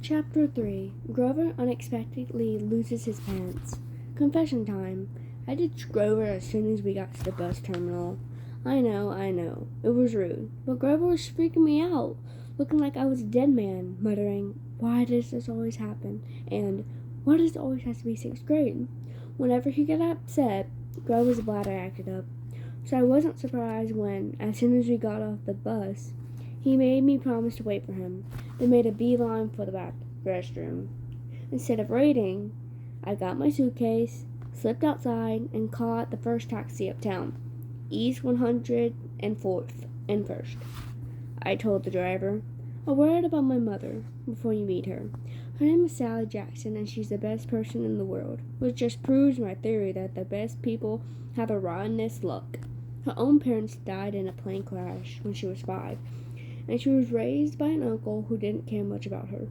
Chapter 3. Grover unexpectedly loses his pants. Confession time. I ditched Grover as soon as we got to the bus terminal. I know. It was rude. But Grover was freaking me out, looking like I was a dead man, muttering, "Why does this always happen?" And, "Why does it always have to be 6th grade?" Whenever he got upset, Grover's bladder acted up. So I wasn't surprised when, as soon as we got off the bus, he made me promise to wait for him, then made a beeline for the back restroom. Instead of waiting, I got my suitcase, slipped outside, and caught the first taxi uptown, East 104th and 1st. I told the driver, "A word about my mother before you meet her. Her name is Sally Jackson, and she's the best person in the world, which just proves my theory that the best people have the rottenest luck. Her own parents died in a plane crash when she was 5, and she was raised by an uncle who didn't care much about her.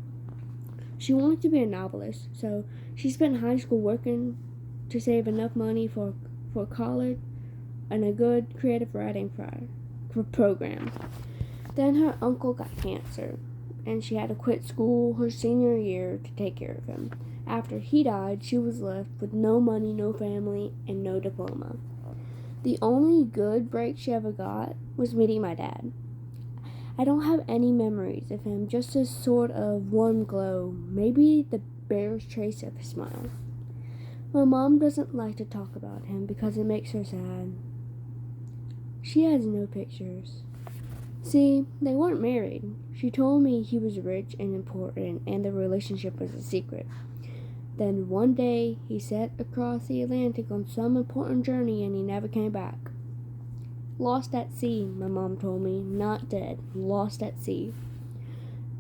She wanted to be a novelist, so she spent high school working to save enough money for college and a good creative writing program. Then her uncle got cancer, and she had to quit school her senior year to take care of him. After he died, she was left with no money, no family, and no diploma. The only good break she ever got was meeting my dad. I don't have any memories of him, just a sort of warm glow, maybe the barest trace of a smile. My mom doesn't like to talk about him because it makes her sad. She has no pictures. See, they weren't married. She told me he was rich and important and the relationship was a secret. Then one day he set across the Atlantic on some important journey and he never came back. Lost at sea, my mom told me, not dead, lost at sea.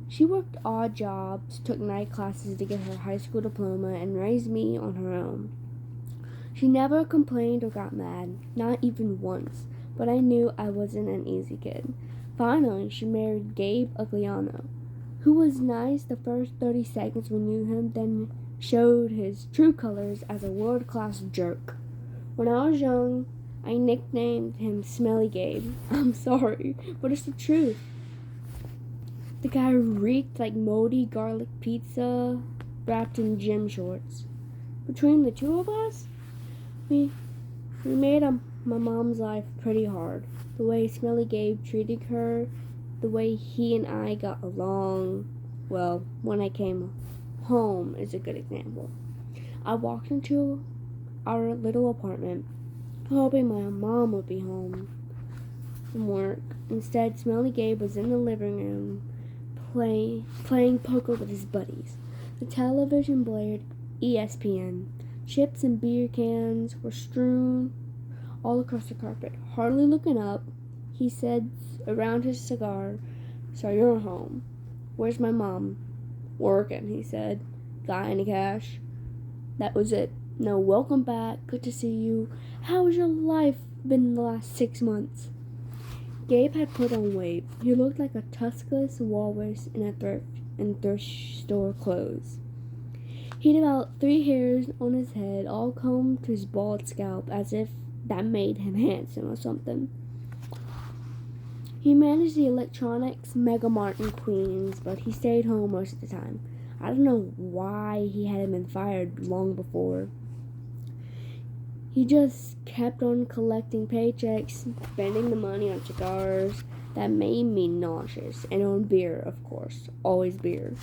She worked odd jobs, took night classes to get her high school diploma, and raised me on her own. She never complained or got mad, not even once, but I knew I wasn't an easy kid. Finally, she married Gabe Ugliano, who was nice the first 30 seconds we knew him, then showed his true colors as a world-class jerk. When I was young, I nicknamed him Smelly Gabe. I'm sorry, but it's the truth. The guy reeked like moldy garlic pizza wrapped in gym shorts. Between the two of us, we made my mom's life pretty hard. The way Smelly Gabe treated her, the way he and I got along, well, when I came home is a good example. I walked into our little apartment, hoping my mom would be home from work. Instead, Smelly Gabe was in the living room playing poker with his buddies. The television blared ESPN. Chips and beer cans were strewn all across the carpet. Hardly looking up, he said around his cigar, "So you're home. Where's my mom?" "Working," he said. "Got any cash?" That was it. No welcome back, good to see you. How has your life been the last 6 months? Gabe had put on weight. He looked like a tuskless walrus in thrift store clothes. He had about 3 hairs on his head, all combed to his bald scalp, as if that made him handsome or something. He managed the electronics Megamart in Queens, but he stayed home most of the time. I don't know why he hadn't been fired long before. He just kept on collecting paychecks, spending the money on cigars. That made me nauseous, and on beer, of course, always beer.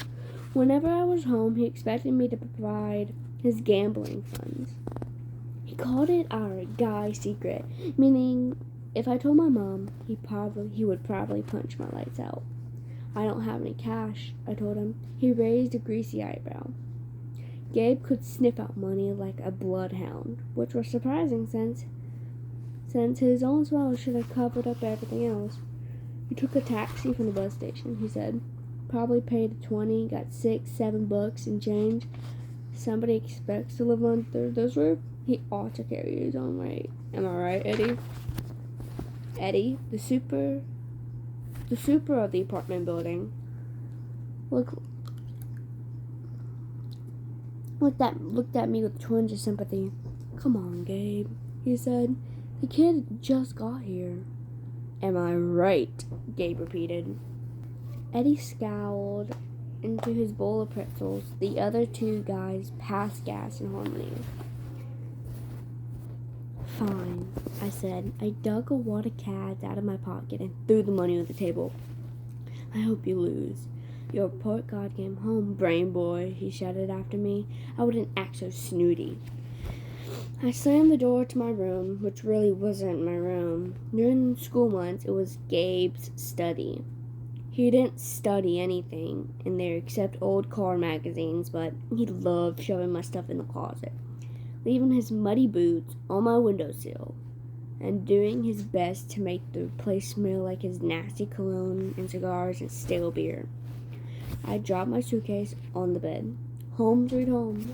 Whenever I was home, he expected me to provide his gambling funds. He called it our guy secret, meaning if I told my mom, he would probably punch my lights out. "I don't have any cash," I told him. He raised a greasy eyebrow. Gabe could sniff out money like a bloodhound, which was surprising since his own smell should have covered up everything else. "We took a taxi from the bus station," he said. "Probably paid 20, got $6-7 in change. Somebody expects to live under this roof. He ought to carry his own weight. Am I right, Eddie?" Eddie, the super of the apartment building, looked at me with twinge of sympathy. "Come on, Gabe," he said. "The kid just got here." "Am I right?" Gabe repeated. Eddie scowled into his bowl of pretzels. The other two guys passed gas in harmony. Fine, I said. I dug a wad of cads out of my pocket and threw the money on the table. I hope you lose. Your report card came home, brain boy, he shouted after me. I wouldn't act so snooty. I slammed the door to my room, which really wasn't my room. During school months, it was Gabe's study. He didn't study anything in there except old car magazines, but he loved shoving my stuff in the closet, leaving his muddy boots on my windowsill, and doing his best to make the place smell like his nasty cologne and cigars and stale beer. I dropped my suitcase on the bed. Home sweet home.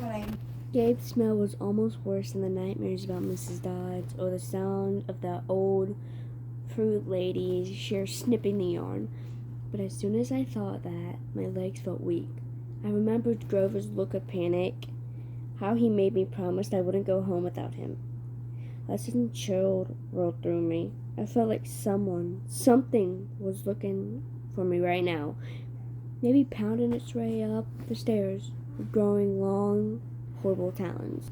Gabe's smell was almost worse than the nightmares about Mrs. Dodds or the sound of the old fruit lady's shears snipping the yarn. But as soon as I thought that, my legs felt weak. I remembered Grover's look of panic, how he made me promise I wouldn't go home without him. A sudden chill rolled through me. I felt like something was looking for me right now, maybe pounding its way up the stairs, growing long, horrible talons.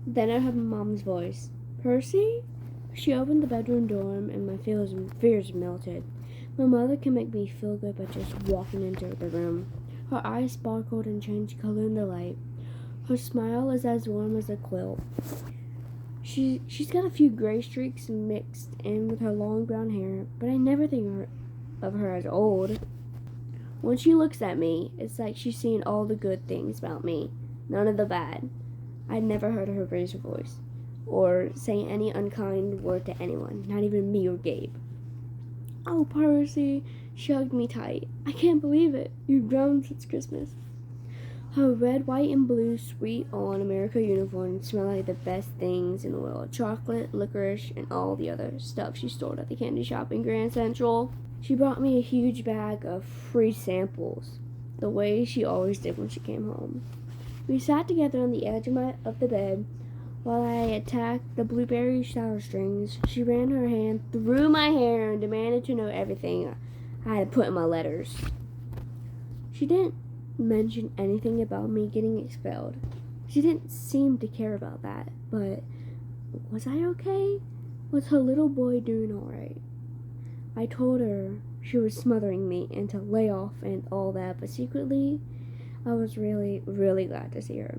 Then I heard my mom's voice. Percy? She opened the bedroom door and my fears melted. My mother can make me feel good by just walking into the room. Her eyes sparkled and changed color in the light. Her smile is as warm as a quilt. She's got a few gray streaks mixed in with her long brown hair, but I never think of her as old. When she looks at me, it's like she's seeing all the good things about me, none of the bad. I'd never heard her raise her voice, or say any unkind word to anyone, not even me or Gabe. Oh, Percy, she hugged me tight. I can't believe it. You've grown since Christmas. Her red, white, and blue Sweet On America uniform smelled like the best things in the world. Chocolate, licorice, and all the other stuff she stored at the candy shop in Grand Central. She brought me a huge bag of free samples, the way she always did when she came home. We sat together on the edge of the bed while I attacked the blueberry shower strings. She ran her hand through my hair and demanded to know everything I had put in my letters. She didn't mention anything about me getting expelled. She didn't seem to care about that, but was I okay? Was her little boy doing alright? I told her she was smothering me and to lay off and all that, but secretly, I was really, really glad to see her.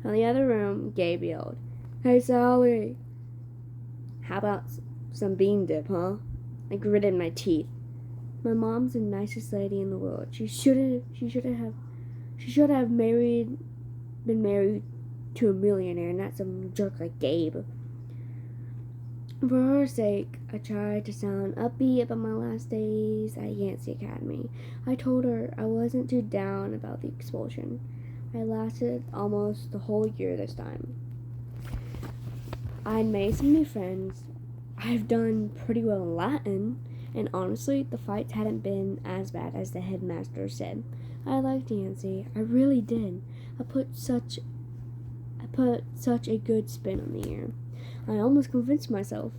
In the other room, Gabe yelled, "Hey, Sally! How about some bean dip, huh?" I gritted my teeth. My mom's the nicest lady in the world. She should have been married to a millionaire, not some jerk like Gabe. For her sake, I tried to sound upbeat about my last days at Yancey Academy. I told her I wasn't too down about the expulsion. I lasted almost the whole year this time. I'd made some new friends. I've done pretty well in Latin, and honestly, the fights hadn't been as bad as the headmaster said. I liked Yancey. I really did. I put such a good spin on the year. I almost convinced myself.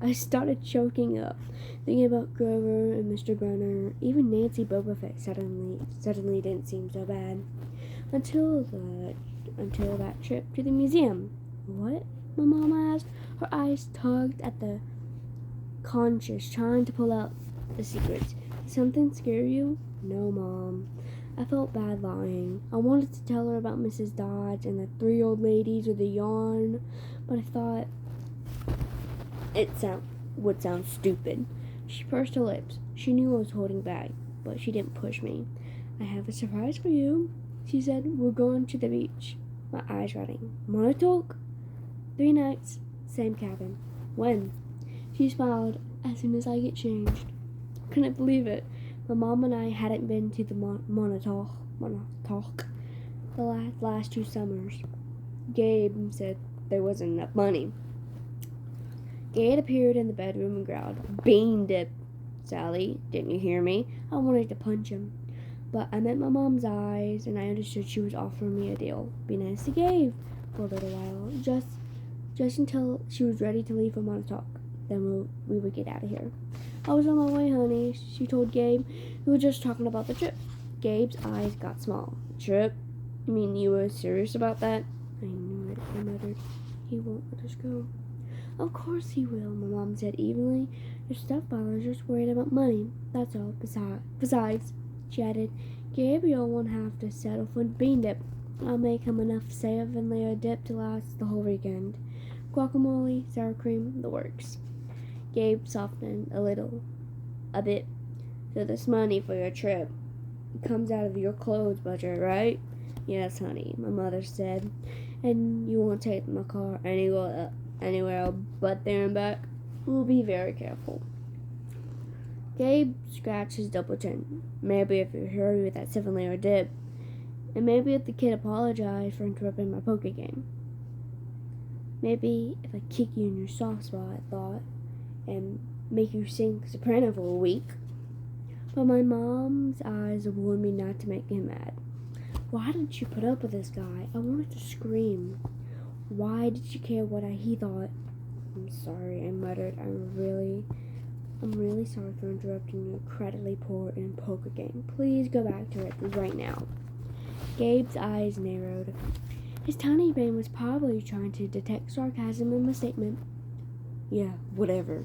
I started choking up, thinking about Grover and Mr. Brunner. Even Nancy Bobafett suddenly didn't seem so bad. Until that trip to the museum. What? My mom asked. Her eyes tugged at the conscious, trying to pull out the secrets. Did something scare you? No, Mom. I felt bad lying. I wanted to tell her about Mrs. Dodge and the 3 old ladies with the yarn, but I thought it would sound stupid. She pursed her lips. She knew I was holding back, but she didn't push me. I have a surprise for you, she said. We're going to the beach. My eyes running. Montauk? 3 nights, same cabin. When? She smiled as soon as I get changed. Couldn't believe it. My mom and I hadn't been to the Montauk the last 2 summers. Gabe said there wasn't enough money. Gabe appeared in the bedroom and growled, "Bean dip, Sally. Didn't you hear me?" I wanted to punch him, but I met my mom's eyes and I understood she was offering me a deal. Be nice to Gabe for a little while, just until she was ready to leave for Montauk. Then we would get out of here. I was on my way, honey, she told Gabe. We were just talking about the trip. Gabe's eyes got small. Trip? You mean you were serious about that? I knew it, I muttered. He won't let us go. Of course he will, my mom said evenly. Your stepfather's just worried about money, that's all. Besides, she added, Gabriel won't have to settle for bean dip. I'll make him enough 7-layer dip to last the whole weekend. Guacamole, sour cream, the works. Gabe softened a bit. So this money for your trip comes out of your clothes budget, right? Yes, honey, my mother said. And you won't take my car anywhere but there and back? We'll be very careful. Gabe scratched his double chin. Maybe if you hurry with that 7-layer dip. And maybe if the kid apologized for interrupting my poker game. Maybe if I kick you in your soft spot, I thought, and make you sing soprano for a week. But my mom's eyes warned me not to make him mad. Why did you put up with this guy? I wanted to scream. Why did you care what he thought? I'm sorry, I muttered. I'm really sorry for interrupting your incredibly important poker game. Please go back to it right now. Gabe's eyes narrowed. His tiny brain was probably trying to detect sarcasm in my statement. Yeah, whatever,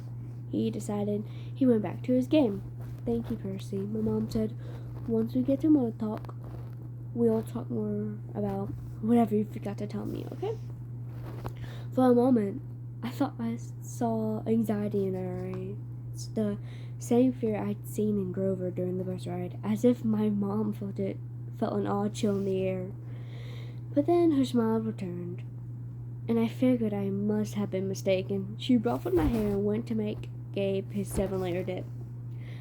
he decided. He went back to his game. Thank you, Percy, my mom said. Once we get to more talk, we'll talk more about whatever you forgot to tell me, okay? For a moment, I thought I saw anxiety in her eyes, the same fear I'd seen in Grover during the bus ride, as if my mom felt an odd chill in the air. But then her smile returned, and I figured I must have been mistaken. She ruffled my hair and went to make Gabe his 7-layer dip.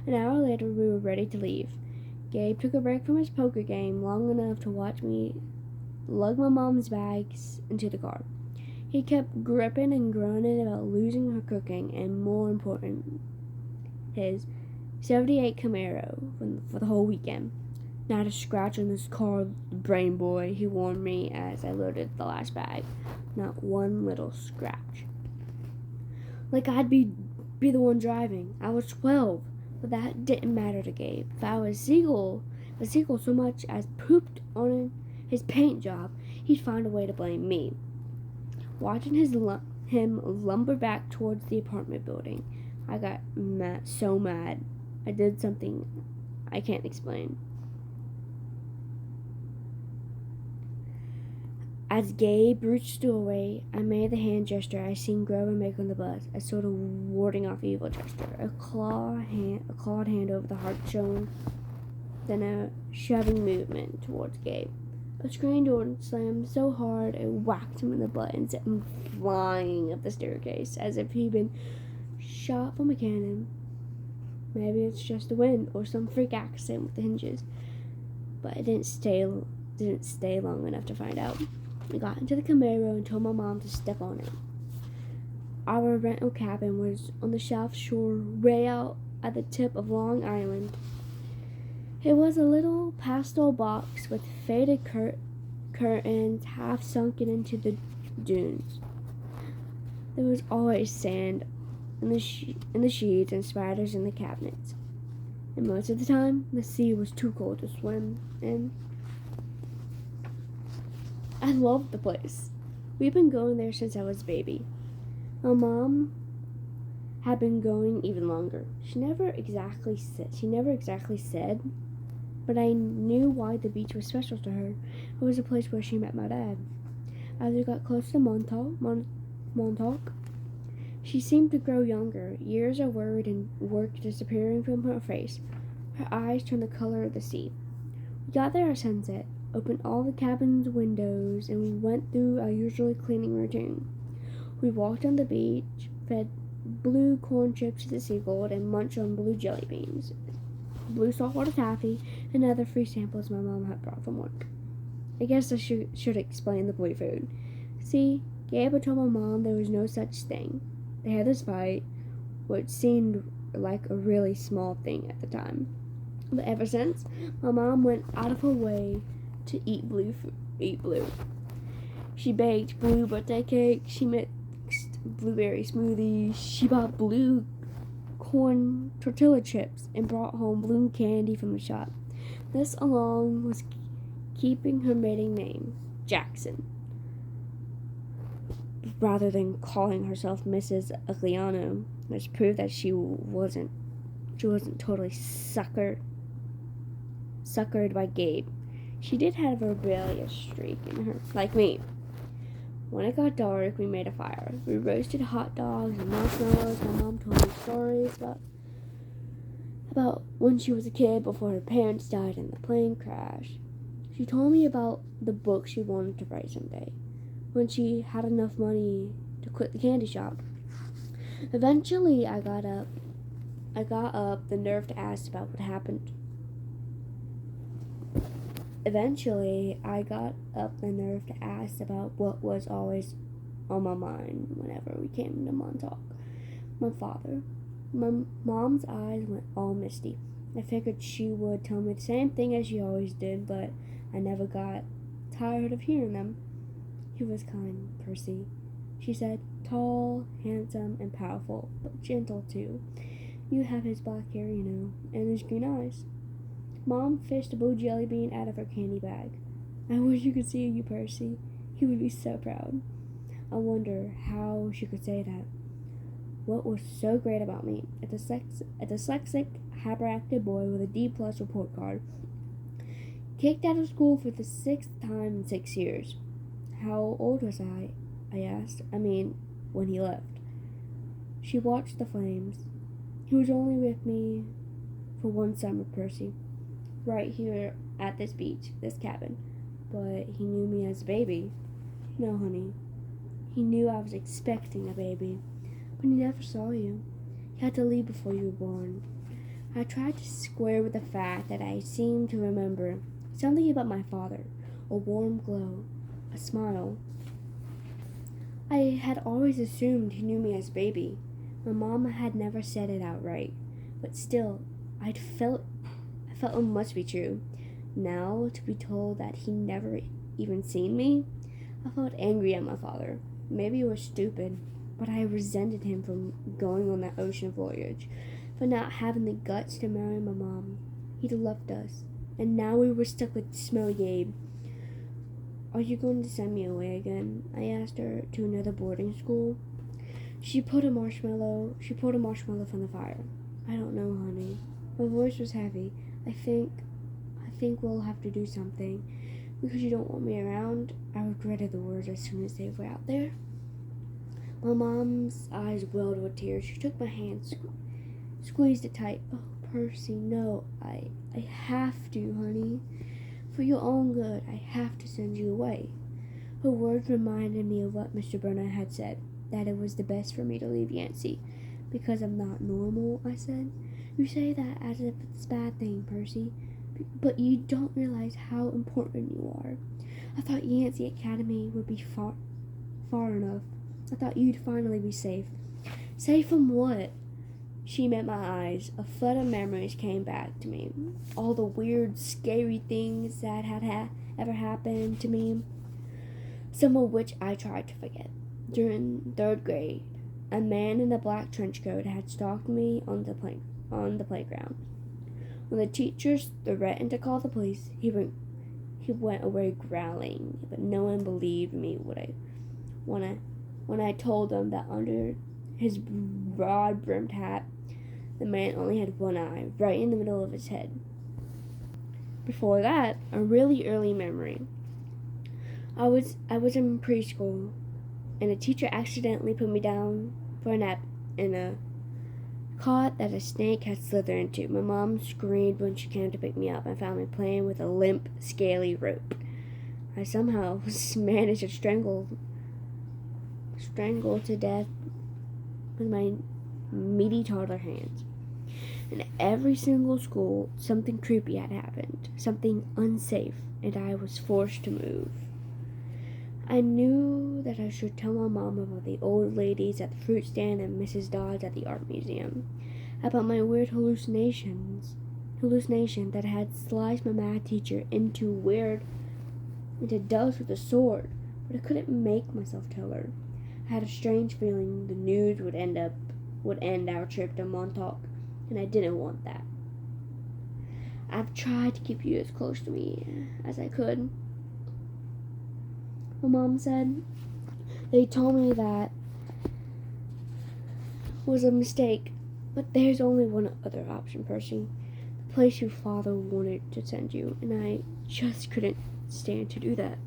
An hour later, we were ready to leave. Gabe took a break from his poker game long enough to watch me lug my mom's bags into the car. He kept gripping and groaning about losing her cooking, and more important, his 78 Camaro for the whole weekend. Not a scratch on this car, brain boy, he warned me as I loaded the last bag. Not one little scratch. Like I'd be the one driving. I was 12, but that didn't matter to Gabe. If I was Siegel so much as pooped on his paint job, he'd find a way to blame me. Watching him lumber back towards the apartment building, I got so mad. I did something I can't explain. As Gabe reached away, I made the hand gesture I seen Grover make on the bus, a sort of warding off evil gesture. A clawed hand over the heart shown, then a shoving movement towards Gabe. A screen door slammed so hard it whacked him in the butt and sent him flying up the staircase as if he'd been shot from a cannon. Maybe it's just the wind or some freak accident with the hinges, but it didn't stay long enough to find out. I got into the Camaro and told my mom to step on it. Our rental cabin was on the South Shore, way out at the tip of Long Island. It was a little pastel box with faded curtains half sunken into the dunes. There was always sand in the sheets and spiders in the cabinets. And most of the time, the sea was too cold to swim in. I loved the place. We've been going there since I was a baby. My mom had been going even longer. She never exactly said, but I knew why the beach was special to her. It was a place where she met my dad. As we got close to Montauk, she seemed to grow younger, years of worry and work disappearing from her face. Her eyes turned the color of the sea. We got there at sunset, opened all the cabin's windows, and we went through our usual cleaning routine. We walked on the beach, fed blue corn chips to the seagull, and munched on blue jelly beans, blue saltwater taffy, and other free samples my mom had brought from work. I guess I should explain the blue food. See, Gabe had told my mom there was no such thing. They had this fight, which seemed like a really small thing at the time. But ever since, my mom went out of her way to eat blue. She baked blue birthday cake. She mixed blueberry smoothies. She bought blue corn tortilla chips and brought home blue candy from the shop. This along was keeping her maiden name, Jackson, rather than calling herself Mrs. Agliano, which proved that she wasn't totally suckered by Gabe. She did have a rebellious streak in her, like me. When it got dark, we made a fire. We roasted hot dogs and marshmallows. My mom told me stories about when she was a kid before her parents died in the plane crash. She told me about the book she wanted to write someday, when she had enough money to quit the candy shop. Eventually, I got up the nerve to ask about what happened. Eventually, I got up the nerve to ask about what was always on my mind whenever we came to Montauk. My father. My mom's eyes went all misty. I figured she would tell me the same thing as she always did, but I never got tired of hearing them. He was kind, Percy, she said. Tall, handsome, and powerful, but gentle too. You have his black hair, you know, and his green eyes. Mom fished a blue jelly bean out of her candy bag. I wish you could see you, Percy. He would be so proud. I wonder how she could say that. What was so great about me? A dyslexic, hyperactive boy with a D-plus report card. Kicked out of school for the 6th time in 6 years. How old was I asked. I mean, when he left. She watched the flames. He was only with me for one summer, Percy. Right here at this beach, this cabin. But he knew me as a baby. No, honey. He knew I was expecting a baby. But he never saw you. He had to leave before you were born. I tried to square with the fact that I seemed to remember something about my father. A warm glow. A smile. I had always assumed he knew me as a baby. My mom had never said it outright. But still, I felt it must be true. Now, to be told that he never even seen me, I felt angry at my father. Maybe it was stupid, but I resented him for going on that ocean voyage, for not having the guts to marry my mom. He'd left us, and now we were stuck with smelly Gabe. Are you going to send me away again? I asked her, to another boarding school. She pulled a marshmallow from the fire. I don't know, honey. My voice was heavy. I think we'll have to do something. Because you don't want me around. I regretted the words as soon as they were out there. My mom's eyes welled with tears. She took my hand, squeezed it tight. Oh, Percy, no. I have to, honey. For your own good, I have to send you away. Her words reminded me of what Mr. Burnett had said, that it was the best for me to leave Yancey. Because I'm not normal, I said. You say that as if it's a bad thing, Percy, but you don't realize how important you are. I thought Yancey Academy would be far enough. I thought you'd finally be safe. Safe from what? She met my eyes. A flood of memories came back to me. All the weird, scary things that had ever happened to me, some of which I tried to forget. During 3rd grade, a man in a black trench coat had stalked me on the playground. When the teachers threatened to call the police, he went away growling, but no one believed me when I told them that under his broad-brimmed hat, the man only had one eye, right in the middle of his head. Before that, a really early memory. I was in preschool, and a teacher accidentally put me down for a nap in a cot that a snake had slithered into. My mom screamed when she came to pick me up and found me playing with a limp, scaly rope. I somehow managed to strangle to death with my meaty toddler hands. In every single school, something creepy had happened, something unsafe, and I was forced to move. I knew that I should tell my mom about the old ladies at the fruit stand and Mrs. Dodge at the art museum, about my weird hallucination that had sliced my math teacher into dust with a sword, but I couldn't make myself tell her. I had a strange feeling the news would end our trip to Montauk, and I didn't want that. I've tried to keep you as close to me as I could. My mom said, they told me that was a mistake, but there's only one other option, Percy. The place your father wanted to send you, and I just couldn't stand to do that.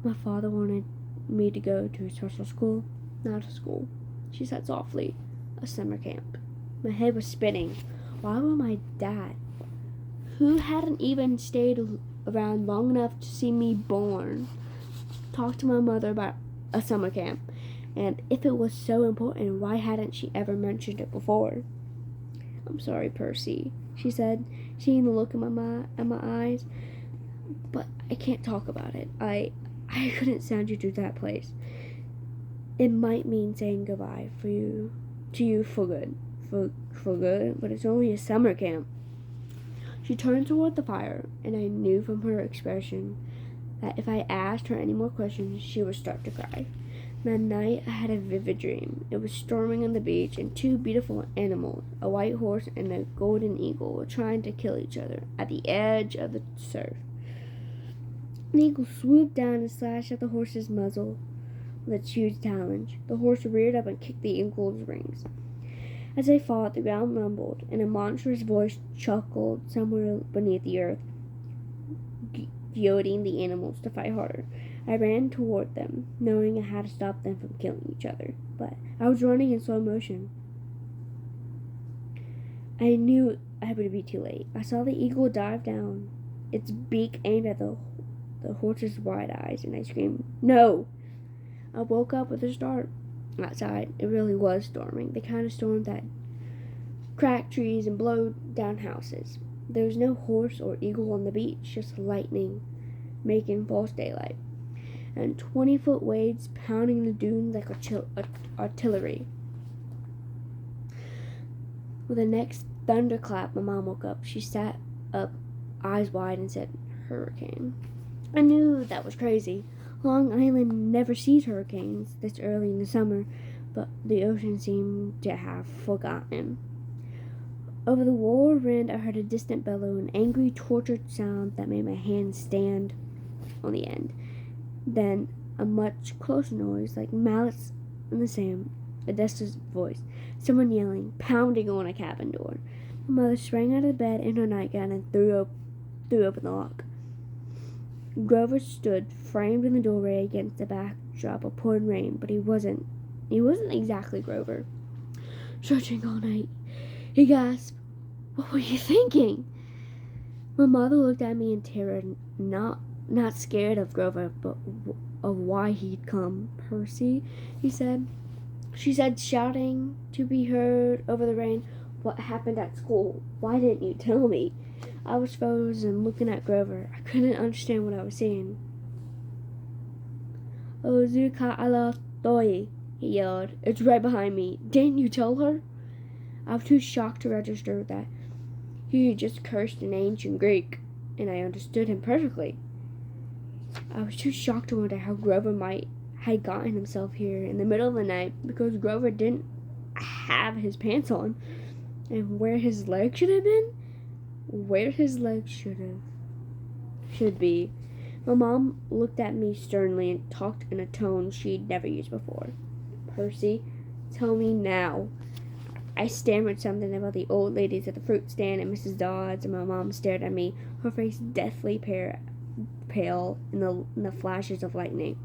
My father wanted me to go to a special school, not a school, she said softly. A summer camp. My head was spinning. Why would my dad, who hadn't even stayed around long enough to see me born, talk to my mother about a summer camp? And if it was so important, why hadn't she ever mentioned it before? I'm sorry, Percy, she said, seeing the look in my eyes, but I can't talk about it. I couldn't send you to that place. It might mean saying goodbye to you for good. For good, but it's only a summer camp. She turned toward the fire, and I knew from her expression that if I asked her any more questions, she would start to cry. That night, I had a vivid dream. It was storming on the beach, and two beautiful animals, a white horse and a golden eagle, were trying to kill each other at the edge of the surf. An eagle swooped down and slashed at the horse's muzzle with its huge talons. The horse reared up and kicked the eagle's rings. As they fought, the ground rumbled, and a monstrous voice chuckled somewhere beneath the earth, goading the animals to fight harder. I ran toward them, knowing I had to stop them from killing each other, but I was running in slow motion. I knew I would be too late. I saw the eagle dive down, its beak aimed at the horse's wide eyes, and I screamed, "No!" I woke up with a start. Outside, it really was storming, the kind of storm that cracked trees and blow down houses. There was no horse or eagle on the beach, just lightning making false daylight, and 20-foot waves pounding the dunes like artillery. With the next thunderclap, my mom woke up. She sat up, eyes wide, and said, "Hurricane." I knew that was crazy. Long Island never sees hurricanes this early in the summer, but the ocean seemed to have forgotten. Over the roar of wind, I heard a distant bellow, an angry, tortured sound that made my hands stand on the end. Then a much closer noise, like mallets in the sand, a desperate voice, someone yelling, pounding on a cabin door. My mother sprang out of bed in her nightgown and threw open the lock. Grover stood framed in the doorway against the backdrop of pouring rain, but he wasn't exactly Grover. "Searching all night," he gasped. "What were you thinking?" My mother looked at me in terror, not scared of Grover, but of why he'd come. "Percy," she said, shouting to be heard over the rain, "what happened at school? Why didn't you tell me?" I was frozen, looking at Grover. I couldn't understand what I was seeing. "Ozuka ala toi," he yelled. "It's right behind me. Didn't you tell her?" I was too shocked to register that he had just cursed in ancient Greek, and I understood him perfectly. I was too shocked to wonder how Grover had gotten himself here in the middle of the night, because Grover didn't have his pants on, and where his legs should be. My mom looked at me sternly and talked in a tone she'd never used before. "Percy, tell me now." I stammered something about the old ladies at the fruit stand and Mrs. Dodds, and my mom stared at me, her face deathly pale in the flashes of lightning.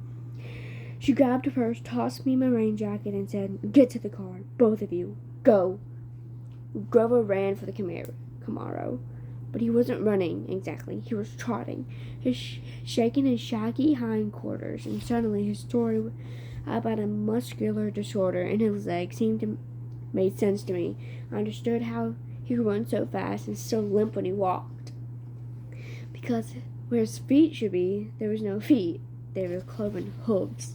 She grabbed her purse, tossed me my rain jacket, and said, "Get to the car, both of you. Go." Grover ran for the Camaro. But he wasn't running, exactly. He was trotting, shaking his shaggy hindquarters, and suddenly his story about a muscular disorder in his legs made sense to me. I understood how he could run so fast and still limp when he walked. Because where his feet should be, there was no feet. They were cloven hooves.